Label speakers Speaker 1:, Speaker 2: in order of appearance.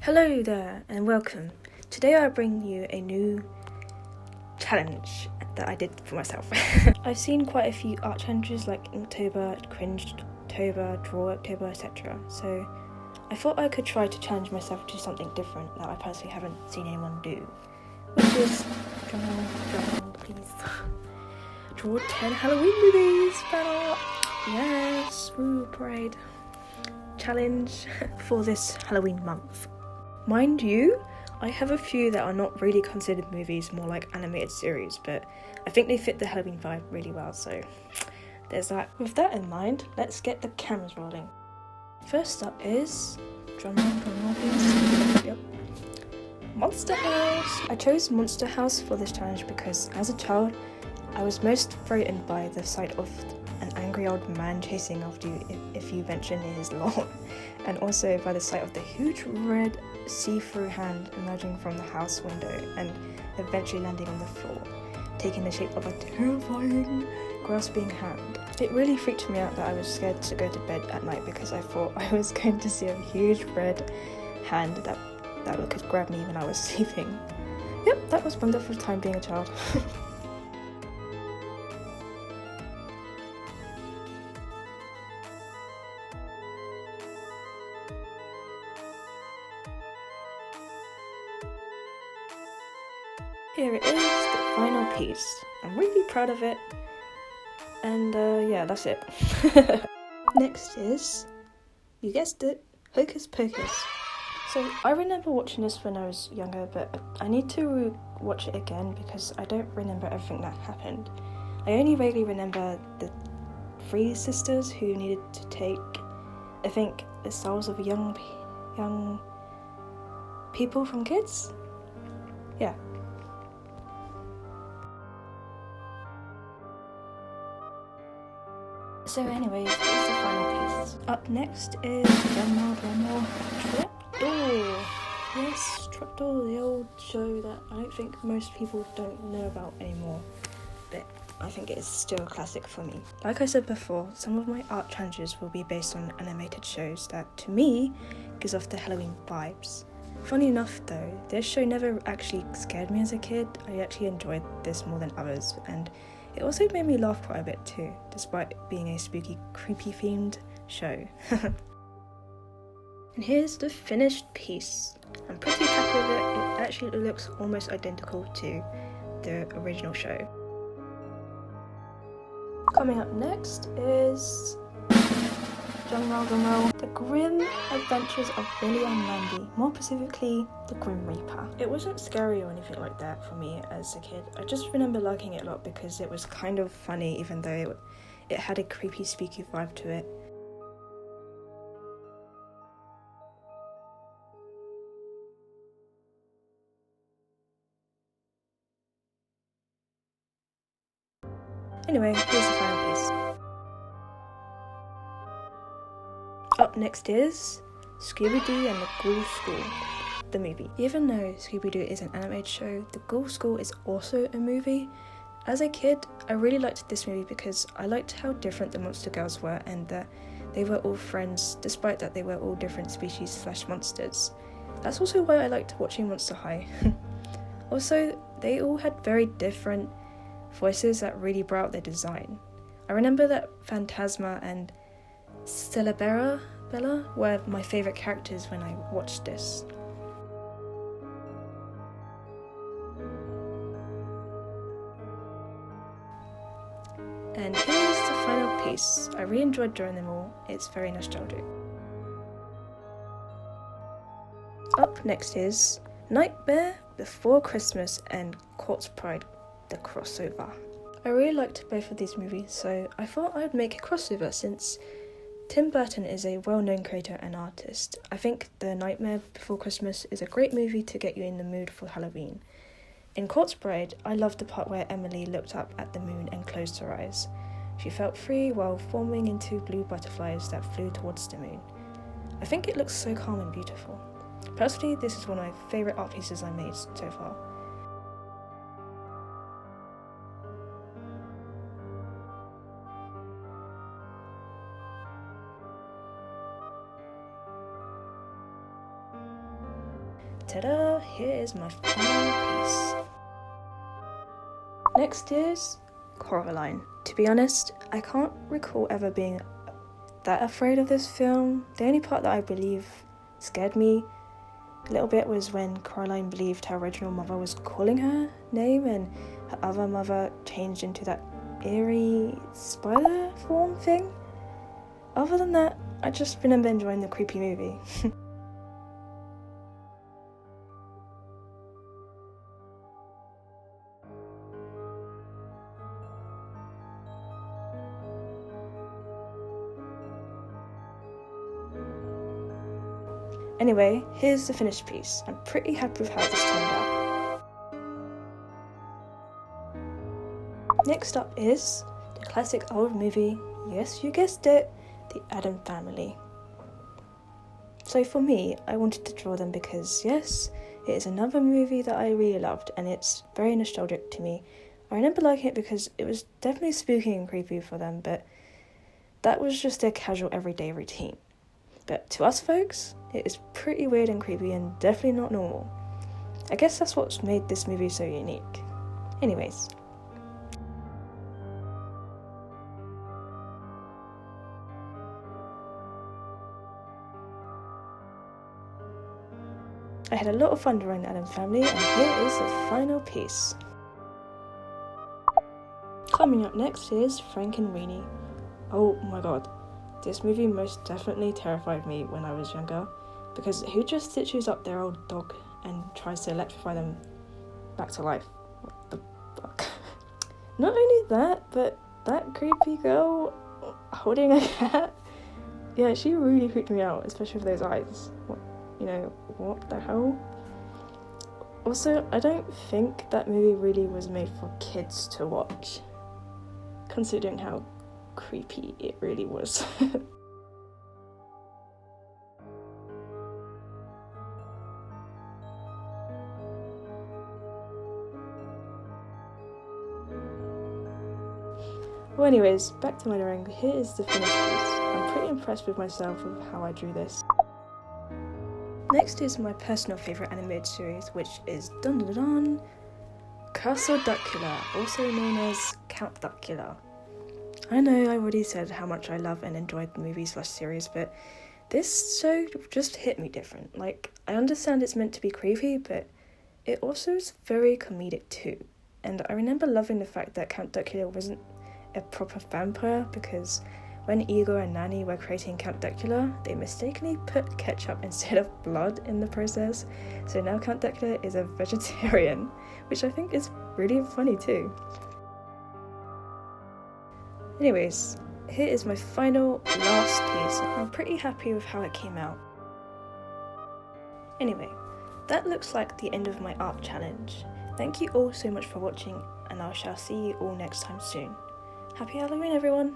Speaker 1: Hello there and welcome. Today I bring you a new challenge that I did for myself. I've seen quite a few art challenges like Inktober, Cringe-tober, Draw-October, etc. So I thought I could try to challenge myself to something different that I personally haven't seen anyone do, which is, drum please, draw 10 Halloween movies, fanart. Yes, woo, parade. Challenge for this Halloween month. Mind you, I have a few that are not really considered movies, more like animated series, but I think they fit the Halloween vibe really well, so there's that. With that in mind, let's get the cameras rolling. First up is Yep. Monster House! I chose Monster House for this challenge because as a child, I was most frightened by the sight of an angry old man chasing after you if you venture near his lawn, and also by the sight of the huge red see-through hand emerging from the house window and eventually landing on the floor, taking the shape of a terrifying, grasping hand. It really freaked me out that I was scared to go to bed at night because I thought I was going to see a huge red hand that could grab me when I was sleeping. Yep, that was a wonderful time being a child. Here it is, the final piece. I'm really proud of it. And yeah, that's it. Next is, you guessed it, Hocus Pocus. So I remember watching this when I was younger, but I need to watch it again because I don't remember everything that happened. I only vaguely remember the three sisters who needed to take, I think, the souls of young people from kids? Yeah. So anyways, this is the final piece. Up next is drumroll, Trapdoor. Yes, Trapdoor, the old show that I don't think most people don't know about anymore, but I think it is still a classic for me. Like I said before, some of my art challenges will be based on animated shows that, to me, gives off the Halloween vibes. Funny enough though, this show never actually scared me as a kid. I actually enjoyed this more than others, and it also made me laugh quite a bit too, despite being a spooky, creepy themed show. And here's the finished piece. I'm pretty happy with it. It actually looks almost identical to the original show. Coming up next is drumroll, The Grim Adventures of Billy and Mandy, more specifically, The Grim Reaper. It wasn't scary or anything like that for me as a kid. I just remember liking it a lot because it was kind of funny, even though it had a creepy, spooky vibe to it. Anyway, here's the final piece. Up next is Scooby-Doo and the Ghoul School, the movie. Even though Scooby-Doo is an animated show, the Ghoul School is also a movie. As a kid, I really liked this movie because I liked how different the monster girls were and that they were all friends despite that they were all different species / monsters. That's also why I liked watching Monster High. Also, they all had very different voices that really brought out their design. I remember that Phantasma and Bella were my favourite characters when I watched this. And here's the final piece. I really enjoyed drawing them all. It's very nostalgic. Up next is Nightmare Before Christmas and Corpse Bride, the crossover. I really liked both of these movies, so I thought I'd make a crossover since Tim Burton is a well-known creator and artist. I think The Nightmare Before Christmas is a great movie to get you in the mood for Halloween. In Corpse Bride, I loved the part where Emily looked up at the moon and closed her eyes. She felt free while forming into blue butterflies that flew towards the moon. I think it looks so calm and beautiful. Personally, this is one of my favourite art pieces I made so far. ta-da, here is my final piece. Next is Coraline. To be honest, I can't recall ever being that afraid of this film. The only part that I believe scared me a little bit was when Coraline believed her original mother was calling her name and her other mother changed into that eerie spider form thing. Other than that, I just remember enjoying the creepy movie. Anyway, here's the finished piece. I'm pretty happy with how this turned out. Next up is the classic old movie, yes you guessed it, The Addams Family. So for me, I wanted to draw them because yes, it is another movie that I really loved and it's very nostalgic to me. I remember liking it because it was definitely spooky and creepy for them, but that was just their casual everyday routine. But to us folks, it is pretty weird and creepy and definitely not normal. I guess that's what's made this movie so unique. Anyways. I had a lot of fun drawing the Addams Family and here is the final piece. Coming up next is Frankenweenie. Oh my god. This movie most definitely terrified me when I was younger, because who just stitches up their old dog and tries to electrify them back to life? What the fuck? Not only that, but that creepy girl holding a cat, yeah, she really creeped me out, especially with those eyes. What the hell? Also, I don't think that movie really was made for kids to watch, considering how creepy it really was. Well anyways, back to my drawing. Here is the finished piece. I'm pretty impressed with myself with how I drew this. Next is my personal favourite animated series, which is dun dun dun, Castle Dracula, also known as Count Dracula. I know I already said how much I love and enjoyed the movie/series, but this show just hit me different. Like, I understand it's meant to be creepy, but it also is very comedic too. And I remember loving the fact that Count Dracula wasn't a proper vampire, because when Igor and Nanny were creating Count Dracula, they mistakenly put ketchup instead of blood in the process. So now Count Dracula is a vegetarian, which I think is really funny too. Anyways, here is my final, last piece. I'm pretty happy with how it came out. Anyway, that looks like the end of my art challenge. Thank you all so much for watching, and I shall see you all next time soon. Happy Halloween, everyone!